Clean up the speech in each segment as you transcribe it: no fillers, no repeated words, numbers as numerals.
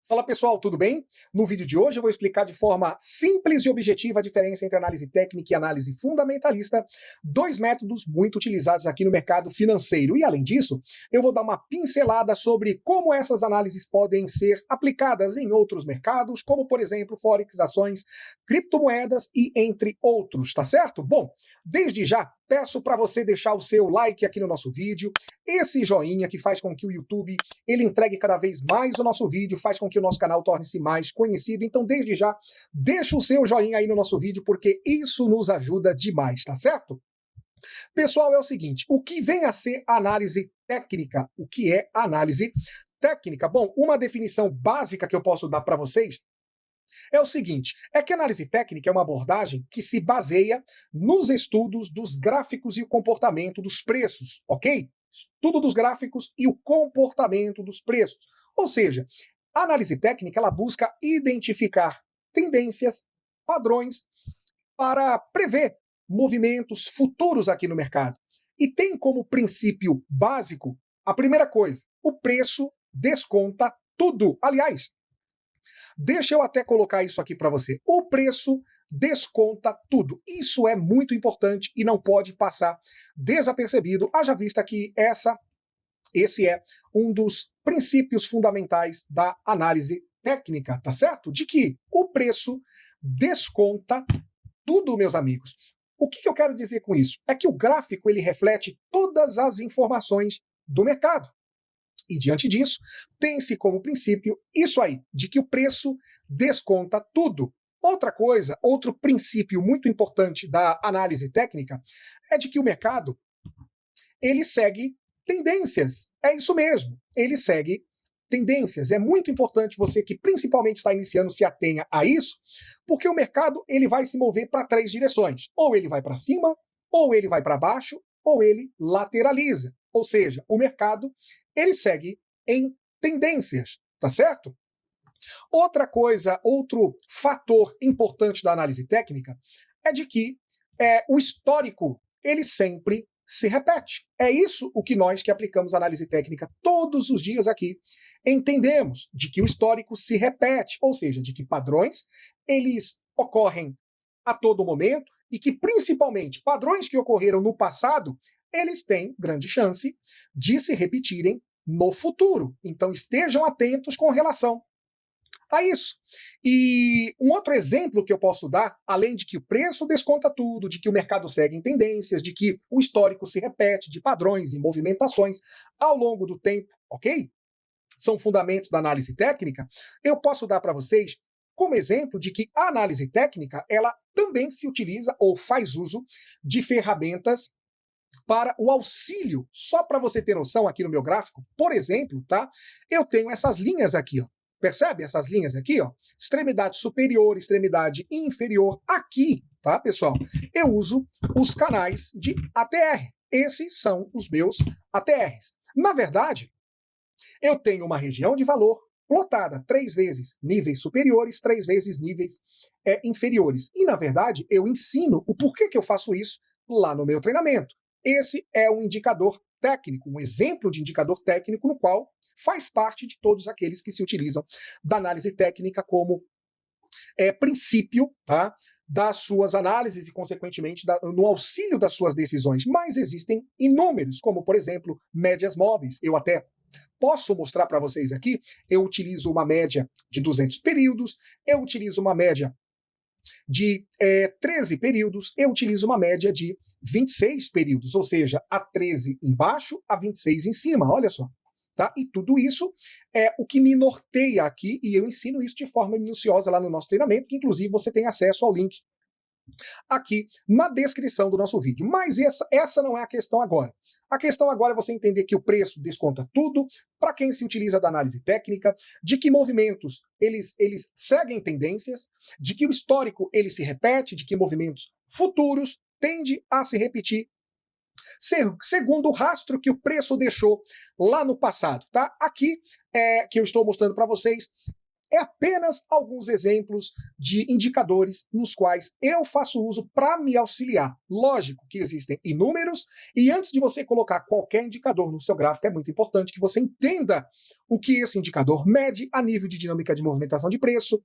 Fala pessoal, tudo bem? No vídeo de hoje eu vou explicar de forma simples e objetiva a diferença entre análise técnica e análise fundamentalista, dois métodos muito utilizados aqui no mercado financeiro. E além disso, eu vou dar uma pincelada sobre como essas análises podem ser aplicadas em outros mercados, como por exemplo Forex, ações, criptomoedas e entre outros, tá certo? Bom, desde já peço para você deixar o seu like aqui no nosso vídeo, esse joinha que faz com que o YouTube ele entregue cada vez mais o nosso vídeo, faz com que o nosso canal torne-se mais conhecido. Então, desde já, deixa o seu joinha aí no nosso vídeo, porque isso nos ajuda demais, tá certo? Pessoal, é o seguinte, o que vem a ser análise técnica? O que é análise técnica? Bom, uma definição básica que eu posso dar para vocês é o seguinte, é que a análise técnica é uma abordagem que se baseia nos estudos dos gráficos e o comportamento dos preços, ok? Estudo dos gráficos e o comportamento dos preços. Ou seja, a análise técnica ela busca identificar tendências, padrões, para prever movimentos futuros aqui no mercado. E tem como princípio básico a primeira coisa, o preço desconta tudo. Aliás, deixa eu até colocar isso aqui para você. O preço desconta tudo. Isso é muito importante e não pode passar desapercebido, haja vista que esse é um dos princípios fundamentais da análise técnica, tá certo? De que o preço desconta tudo, meus amigos. O que eu quero dizer com isso? É que o gráfico ele reflete todas as informações do mercado. E diante disso, tem-se como princípio isso aí, de que o preço desconta tudo. Outra coisa, outro princípio muito importante da análise técnica é de que o mercado ele segue tendências. É isso mesmo, ele segue tendências. É muito importante você que principalmente está iniciando se atenha a isso, porque o mercado ele vai se mover para três direções. Ou ele vai para cima, ou ele vai para baixo, ou ele lateraliza. Ou seja, o mercado ele segue em tendências, tá certo? Outra coisa, outro fator importante da análise técnica é de que o histórico ele sempre se repete. É isso o que nós que aplicamos análise técnica todos os dias aqui entendemos, de que o histórico se repete, ou seja, de que padrões eles ocorrem a todo momento e que principalmente padrões que ocorreram no passado, eles têm grande chance de se repetirem no futuro. Então estejam atentos com relação a isso. E um outro exemplo que eu posso dar, além de que o preço desconta tudo, de que o mercado segue em tendências, de que o histórico se repete, de padrões e movimentações ao longo do tempo, ok? São fundamentos da análise técnica, eu posso dar para vocês como exemplo de que a análise técnica, ela também se utiliza ou faz uso de ferramentas para o auxílio. Só para você ter noção aqui no meu gráfico, por exemplo, tá? Eu tenho essas linhas aqui, ó. Percebe essas linhas aqui, ó? Extremidade superior, extremidade inferior. Aqui, tá, pessoal? Eu uso os canais de ATR. Esses são os meus ATRs. Na verdade, eu tenho uma região de valor plotada 3 vezes níveis superiores, 3 vezes níveis inferiores. E, na verdade, eu ensino o porquê que eu faço isso lá no meu treinamento. Esse é um indicador técnico, um exemplo de indicador técnico no qual faz parte de todos aqueles que se utilizam da análise técnica como princípio, tá, das suas análises e, consequentemente, no auxílio das suas decisões. Mas existem inúmeros, como, por exemplo, médias móveis. Eu até posso mostrar para vocês aqui, eu utilizo uma média de 200 períodos, eu utilizo uma média de 13 períodos, eu utilizo uma média de 26 períodos, ou seja, a 13 embaixo, a 26 em cima, olha só. Tá? E tudo isso é o que me norteia aqui, e eu ensino isso de forma minuciosa lá no nosso treinamento, que inclusive você tem acesso ao link aqui na descrição do nosso vídeo. Mas essa não é a questão agora. A questão agora é você entender que o preço desconta tudo, para quem se utiliza da análise técnica, de que movimentos eles seguem tendências, de que o histórico ele se repete, de que movimentos futuros tendem a se repetir, segundo o rastro que o preço deixou lá no passado. Tá? Aqui, que eu estou mostrando para vocês, é apenas alguns exemplos de indicadores nos quais eu faço uso para me auxiliar. Lógico que existem inúmeros, e antes de você colocar qualquer indicador no seu gráfico, é muito importante que você entenda o que esse indicador mede a nível de dinâmica de movimentação de preço.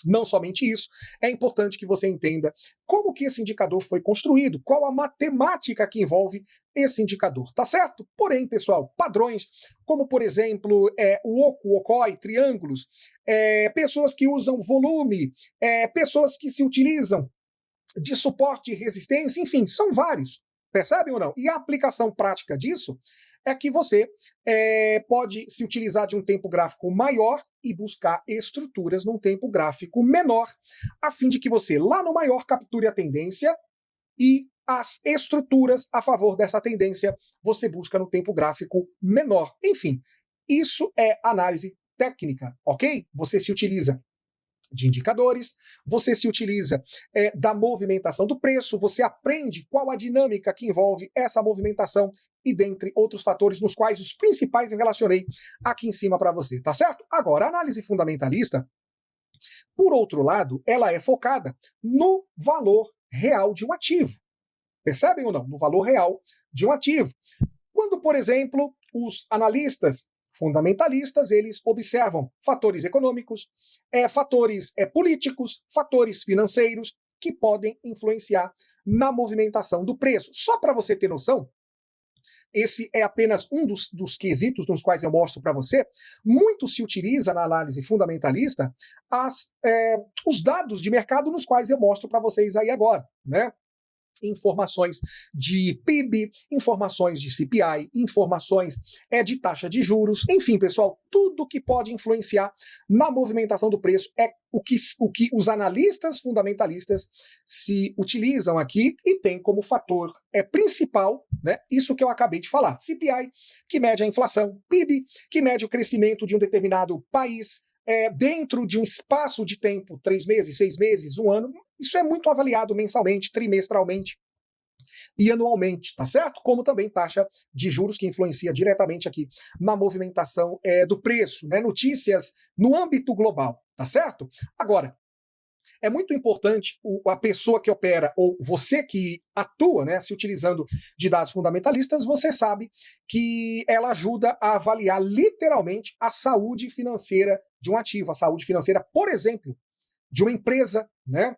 Não somente isso, é importante que você entenda como que esse indicador foi construído, qual a matemática que envolve esse indicador, tá certo? Porém, pessoal, padrões, como por exemplo, o oco, o ocói, triângulos, pessoas que usam volume, pessoas que se utilizam de suporte e resistência, enfim, são vários, percebem ou não? E a aplicação prática disso é que você pode se utilizar de um tempo gráfico maior e buscar estruturas num tempo gráfico menor, a fim de que você, lá no maior, capture a tendência e as estruturas a favor dessa tendência você busca no tempo gráfico menor. Enfim, isso é análise técnica, ok? Você se utiliza de indicadores, você se utiliza da movimentação do preço, você aprende qual a dinâmica que envolve essa movimentação e dentre outros fatores nos quais os principais eu relacionei aqui em cima para você, tá certo? Agora, a análise fundamentalista, por outro lado, ela é focada no valor real de um ativo. Percebem ou não? No valor real de um ativo. Quando, por exemplo, os analistas fundamentalistas, eles observam fatores econômicos, fatores políticos, fatores financeiros que podem influenciar na movimentação do preço. Só para você ter noção, esse é apenas um dos quesitos nos quais eu mostro para você. Muito se utiliza na análise fundamentalista os dados de mercado nos quais eu mostro para vocês aí agora, né? Informações de PIB, informações de CPI, informações de taxa de juros, enfim, pessoal, tudo que pode influenciar na movimentação do preço é o que os analistas fundamentalistas se utilizam aqui e tem como fator principal, né, isso que eu acabei de falar. CPI, que mede a inflação, PIB, que mede o crescimento de um determinado país, dentro de um espaço de tempo, 3 meses, 6 meses, 1 ano, isso é muito avaliado mensalmente, trimestralmente e anualmente, tá certo? Como também taxa de juros, que influencia diretamente aqui na movimentação do preço, né? Notícias no âmbito global, tá certo? Agora, é muito importante a pessoa que opera, ou você que atua, né, se utilizando de dados fundamentalistas, você sabe que ela ajuda a avaliar literalmente a saúde financeira de um ativo, a saúde financeira, por exemplo, de uma empresa, né?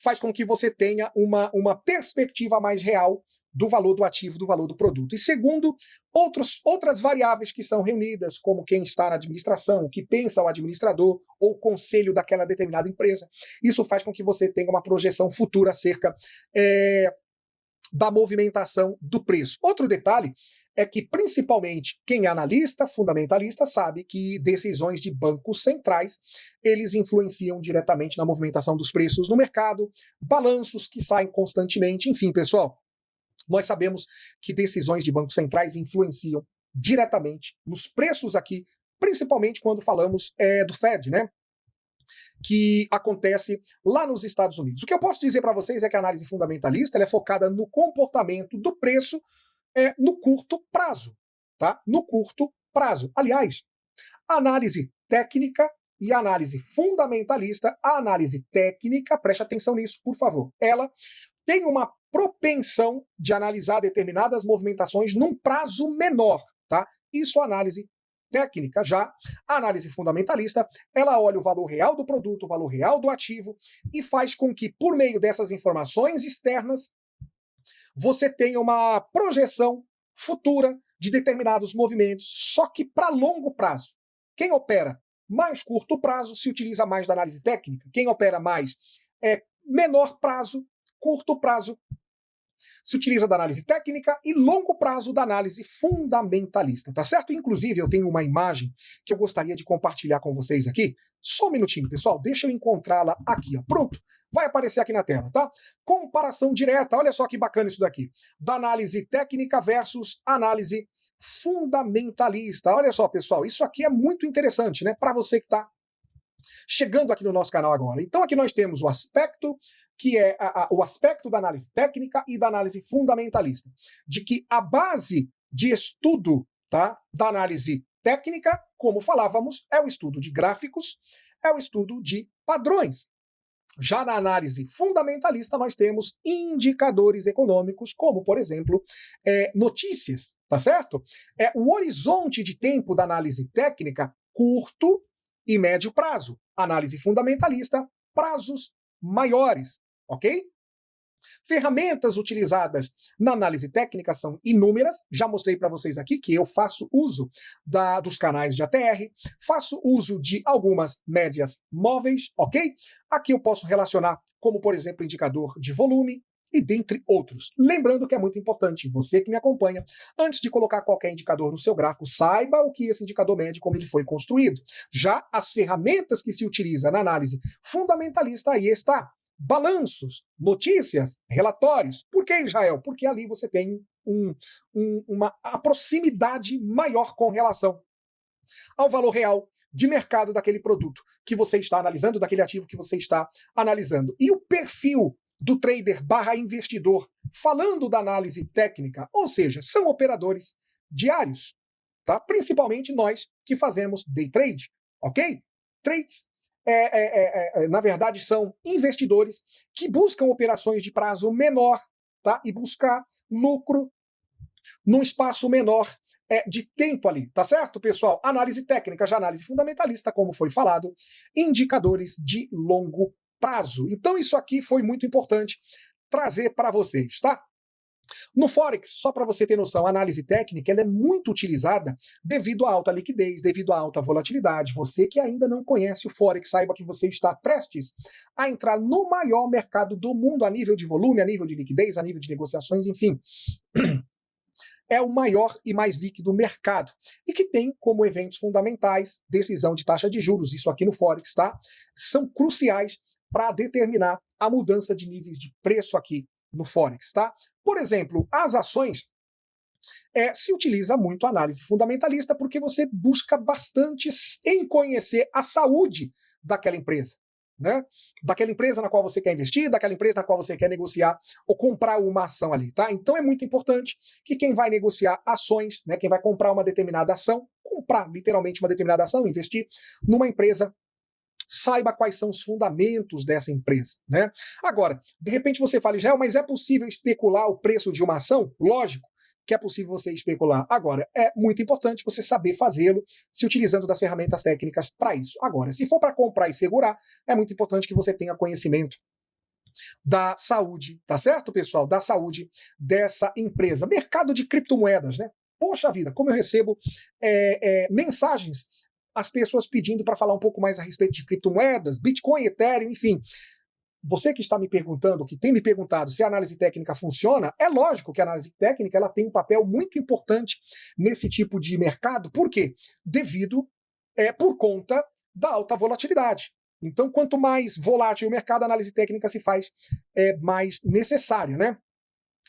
Faz com que você tenha uma perspectiva mais real do valor do ativo, do valor do produto. E segundo, outras variáveis que são reunidas, como quem está na administração, o que pensa o administrador ou o conselho daquela determinada empresa. Isso faz com que você tenha uma projeção futura acerca da movimentação do preço. Outro detalhe é que, principalmente, quem é analista, fundamentalista, sabe que decisões de bancos centrais, eles influenciam diretamente na movimentação dos preços no mercado, balanços que saem constantemente, enfim, pessoal, nós sabemos que decisões de bancos centrais influenciam diretamente nos preços aqui, principalmente quando falamos do Fed, né? Que acontece lá nos Estados Unidos. O que eu posso dizer para vocês é que a análise fundamentalista ela é focada no comportamento do preço no curto prazo, tá? No curto prazo. Aliás, a análise técnica e a análise fundamentalista, a análise técnica, preste atenção nisso, por favor, ela tem uma propensão de analisar determinadas movimentações num prazo menor, tá? Isso é análise técnica. Já a análise fundamentalista, ela olha o valor real do produto, o valor real do ativo e faz com que, por meio dessas informações externas, você tenha uma projeção futura de determinados movimentos, só que para longo prazo. Quem opera mais curto prazo se utiliza mais da análise técnica. Quem opera mais menor prazo, curto prazo, se utiliza da análise técnica e longo prazo da análise fundamentalista, tá certo? Inclusive, eu tenho uma imagem que eu gostaria de compartilhar com vocês aqui. Só um minutinho, pessoal, deixa eu encontrá-la aqui, ó. Pronto, vai aparecer aqui na tela, tá? Comparação direta, olha só que bacana isso daqui. Da análise técnica versus análise fundamentalista. Olha só, pessoal, isso aqui é muito interessante, né? Para você que está chegando aqui no nosso canal agora. Então aqui nós temos o aspecto que é o aspecto da análise técnica e da análise fundamentalista, de que a base de estudo, tá, da análise técnica, como falávamos, é o estudo de gráficos, é o estudo de padrões. Já na análise fundamentalista, nós temos indicadores econômicos, como, por exemplo, notícias, tá certo? O horizonte de tempo da análise técnica, curto e médio prazo. Análise fundamentalista, prazos maiores, ok? Ferramentas utilizadas na análise técnica são inúmeras, já mostrei para vocês aqui que eu faço uso dos canais de ATR, faço uso de algumas médias móveis, ok? Aqui eu posso relacionar como, por exemplo, indicador de volume, e dentre outros. Lembrando que é muito importante, você que me acompanha, antes de colocar qualquer indicador no seu gráfico, saiba o que esse indicador mede, como ele foi construído. Já as ferramentas que se utiliza na análise fundamentalista, aí está. Balanços, notícias, relatórios. Por que, Israel? Porque ali você tem uma proximidade maior com relação ao valor real de mercado daquele produto que você está analisando, daquele ativo que você está analisando. E o perfil do trader barra investidor, falando da análise técnica, ou seja, são operadores diários, tá? Principalmente nós que fazemos day trade, ok? Trades na verdade, são investidores que buscam operações de prazo menor, tá? E buscar lucro num espaço menor de tempo ali, tá certo, pessoal? Análise técnica, já análise fundamentalista, como foi falado, indicadores de longo prazo. Então, isso aqui foi muito importante trazer para vocês, tá? No Forex, só para você ter noção, a análise técnica ela é muito utilizada devido à alta liquidez, devido à alta volatilidade. Você que ainda não conhece o Forex, saiba que você está prestes a entrar no maior mercado do mundo a nível de volume, a nível de liquidez, a nível de negociações, enfim. É o maior e mais líquido mercado, e que tem como eventos fundamentais decisão de taxa de juros, isso aqui no Forex, tá? São cruciais para determinar a mudança de níveis de preço aqui no Forex, tá? Por exemplo, as ações, se utiliza muito a análise fundamentalista porque você busca bastante em conhecer a saúde daquela empresa, né? Daquela empresa na qual você quer investir, daquela empresa na qual você quer negociar ou comprar uma ação ali, tá? Então é muito importante que quem vai negociar ações, né, quem vai comprar uma determinada ação, comprar literalmente uma determinada ação, investir numa empresa, saiba quais são os fundamentos dessa empresa, né? Agora, de repente você fala, Israel, mas é possível especular o preço de uma ação? Lógico que é possível você especular. Agora, é muito importante você saber fazê-lo se utilizando das ferramentas técnicas para isso. Agora, se for para comprar e segurar, é muito importante que você tenha conhecimento da saúde, tá certo, pessoal? Da saúde dessa empresa. Mercado de criptomoedas, né? Poxa vida, como eu recebo mensagens, as pessoas pedindo para falar um pouco mais a respeito de criptomoedas, Bitcoin, Ethereum, enfim. Você que está me perguntando, que tem me perguntado se a análise técnica funciona, é lógico que a análise técnica ela tem um papel muito importante nesse tipo de mercado. Por quê? Por conta da alta volatilidade. Então, quanto mais volátil o mercado, a análise técnica se faz mais necessária, né?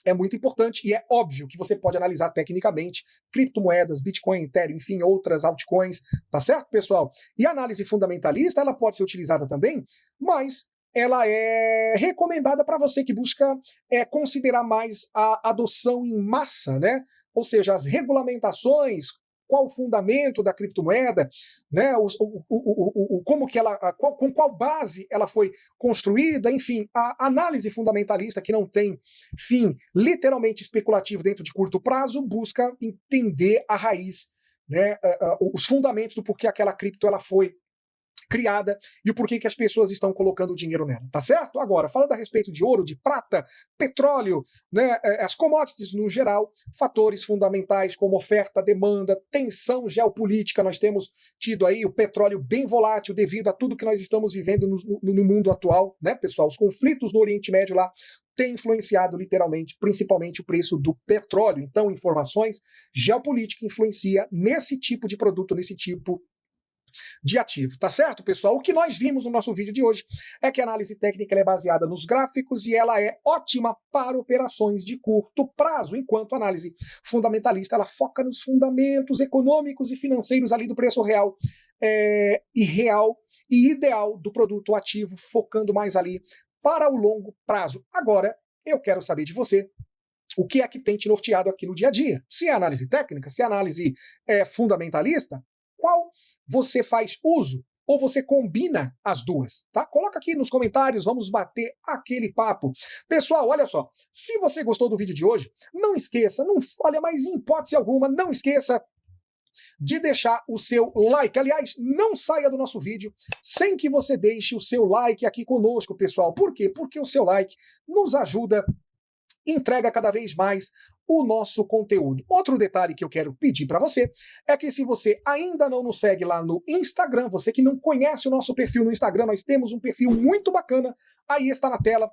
É muito importante e é óbvio que você pode analisar tecnicamente criptomoedas, Bitcoin, Ethereum, enfim, outras altcoins, tá certo, pessoal? E a análise fundamentalista, ela pode ser utilizada também, mas ela é recomendada para você que busca considerar mais a adoção em massa, né? Ou seja, as regulamentações, qual o fundamento da criptomoeda, né? Como que ela, com qual base ela foi construída, enfim, a análise fundamentalista que não tem fim literalmente especulativo dentro de curto prazo, busca entender a raiz, né? Os fundamentos do porquê aquela cripto ela foi criada e o porquê que as pessoas estão colocando dinheiro nela, tá certo? Agora, falando a respeito de ouro, de prata, petróleo, né, as commodities no geral, fatores fundamentais como oferta, demanda, tensão geopolítica, nós temos tido aí o petróleo bem volátil devido a tudo que nós estamos vivendo no mundo atual, né, pessoal? Os conflitos no Oriente Médio lá têm influenciado literalmente, principalmente o preço do petróleo. Então, informações, geopolítica influencia nesse tipo de produto, nesse tipo de ativo, tá certo, pessoal? O que nós vimos no nosso vídeo de hoje é que a análise técnica é baseada nos gráficos e ela é ótima para operações de curto prazo, enquanto a análise fundamentalista ela foca nos fundamentos econômicos e financeiros ali do preço real e ideal do produto ativo, focando mais ali para o longo prazo. Agora, eu quero saber de você O que é que tem te norteado aqui no dia a dia? Se é análise técnica, se é análise fundamentalista, qual você faz uso? Ou você combina as duas, tá? Coloca aqui nos comentários, vamos bater aquele papo. Pessoal, olha só, se você gostou do vídeo de hoje, não esqueça, olha, mas em hipótese alguma, não esqueça de deixar o seu like. Aliás, não saia do nosso vídeo sem que você deixe o seu like aqui conosco, pessoal. Por quê? Porque o seu like nos ajuda, entrega cada vez mais o nosso conteúdo. Outro detalhe que eu quero pedir para você é que se você ainda não nos segue lá no Instagram, você que não conhece o nosso perfil no Instagram, nós temos um perfil muito bacana, aí está na tela,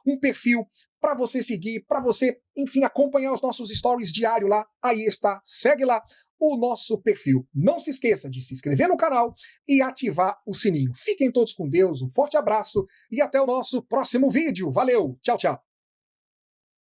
um perfil para você seguir, para você, enfim, acompanhar os nossos stories diários lá, aí está, segue lá o nosso perfil. Não se esqueça de se inscrever no canal e ativar o sininho. Fiquem todos com Deus, um forte abraço e até o nosso próximo vídeo. Valeu, tchau, tchau.